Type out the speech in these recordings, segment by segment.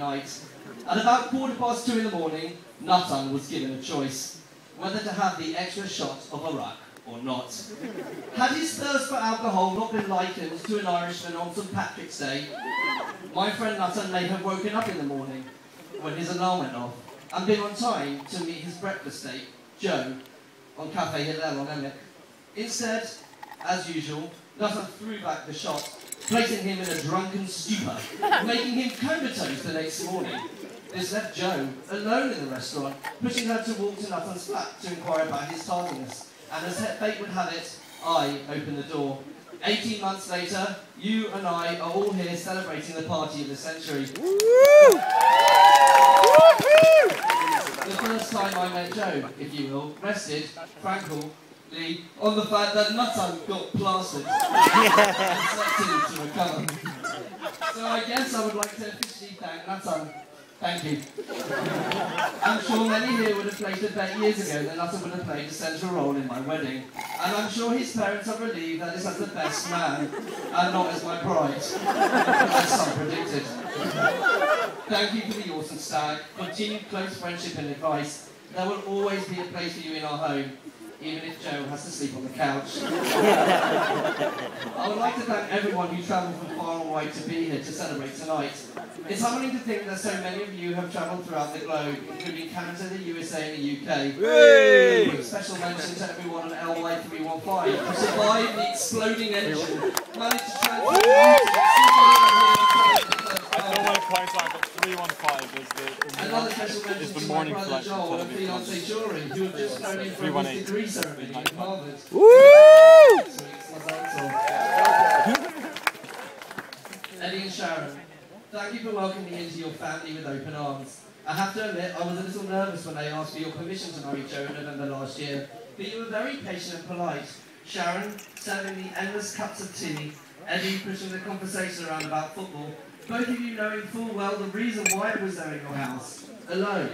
night. At about 2:15 in the morning, Nutan was given a choice, whether to have the extra shot of Iraq or not. Had his thirst for alcohol not been likened to an Irishman on St. Patrick's Day, my friend Nutan may have woken up in the morning when his alarm went off and been on time to meet his breakfast date, Joe, on Cafe Hillel on Emmet. Instead, as usual, Nutan threw back the shot, placing him in a drunken stupor, making him comatose the next morning. This left Joe alone in the restaurant, pushing her to walk to Nutan's flat to inquire about his tardiness. And as fate would have it, I opened the door. 18 months later, you and I are all here celebrating the party of the century. The first time I met Joe, if you will, rested, frankly, on the fact that Nutan got plastered and slept in to recover. So I guess I would like to officially thank Nutan. Thank you. I'm sure many here would have placed a bet years ago that Nutan would have played a central role in my wedding. And I'm sure his parents are relieved that it's as the best man, and not as my bride, as some predicted. Thank you for the awesome stag, continued close friendship and advice. There will always be a place for you in our home, even if Joe has to sleep on the couch. I would like to thank everyone who travelled from far and wide to be here to celebrate tonight. It's humbling to think that so many of you have travelled throughout the globe, including Canada, the USA and the UK. Hey! With special mention to everyone on LY315 who survived the exploding engine, managed to transfer I don't want to quite lie, but 315 another special mention is the to morning my brother flight Joel and fiancée Jory, who have just flown in from his degree ceremony at Harvard. Woo! Eddie and Sharon, thank you for welcoming me into your family with open arms. I have to admit, I was a little nervous when I asked for your permission to marry Joe in November last year, but you were very patient and polite. Sharon serving me endless cups of tea, Eddie pushing the conversation around about football, both of you knowing full well the reason why I was there in your house, alone,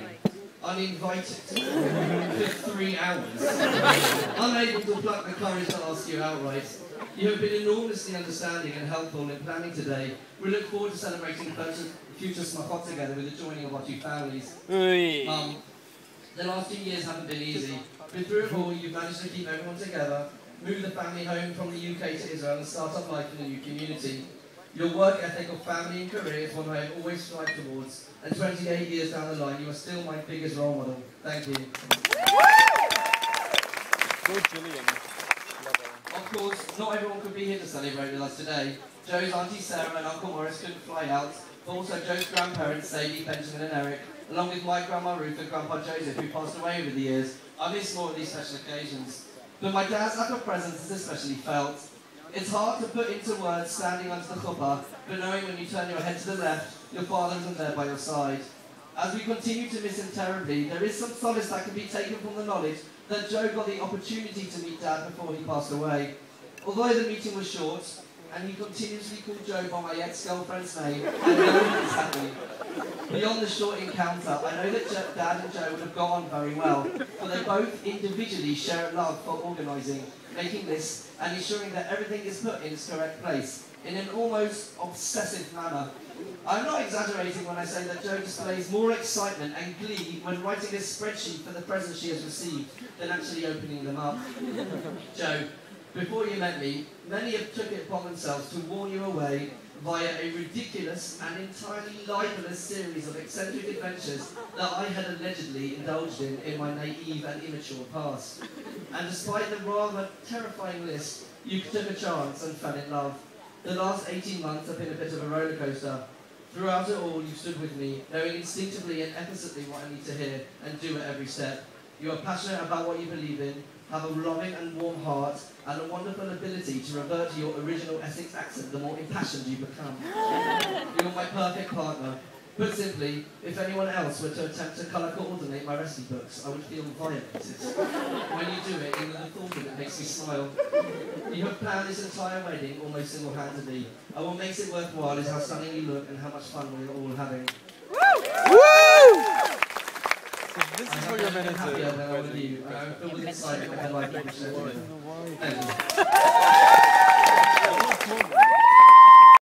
uninvited, for 3 hours, unable to pluck the courage to ask you outright. You have been enormously understanding and helpful in planning today. We look forward to celebrating future smachot together with the joining of our two families. The last 2 years haven't been easy, but through it all you've managed to keep everyone together, move the family home from the UK to Israel and start up life in a new community. Your work ethic of family and career is one I have always strived towards, and 28 years down the line, you are still my biggest role model. Thank you. Good, Gillian. Of course, not everyone could be here to celebrate with us today. Joe's Auntie Sarah and Uncle Morris couldn't fly out, but also Joe's grandparents, Sadie, Benjamin and Eric, along with my Grandma Ruth and Grandpa Joseph, who passed away over the years. I miss more of these special occasions. But my dad's lack of presence is especially felt. It's hard to put into words standing under the chuppah, but knowing when you turn your head to the left, your father isn't there by your side. As we continue to miss him terribly, there is some solace that can be taken from the knowledge that Joe got the opportunity to meet Dad before he passed away. Although the meeting was short, and he continuously called Joe by my ex-girlfriend's name, I know he was happy. Beyond the short encounter, I know that Dad and Joe would have gone on very well, for they both individually share a love for organising, making lists, and ensuring that everything is put in its correct place, in an almost obsessive manner. I'm not exaggerating when I say that Joe displays more excitement and glee when writing a spreadsheet for the presents she has received than actually opening them up. Joe, before you met me, many have took it upon themselves to warn you away via a ridiculous and entirely libelous series of eccentric adventures that I had allegedly indulged in my naive and immature past. And despite the rather terrifying list, you took a chance and fell in love. The last 18 months have been a bit of a roller coaster. Throughout it all, you stood with me, knowing instinctively and implicitly what I need to hear and do at every step. You are passionate about what you believe in, have a loving and warm heart, and a wonderful ability to revert to your original Essex accent the more impassioned you become. You are my perfect partner. Put simply, if anyone else were to attempt to colour coordinate my recipe books, I would feel violated. When you do it, even the thought of it makes me smile. You have planned this entire wedding almost single-handedly, and what makes it worthwhile is how stunning you look and how much fun we are all having. Woo! So this is what you're meant to do. Happier than I with you, and I'm filled with excitement and like people should. Thank you.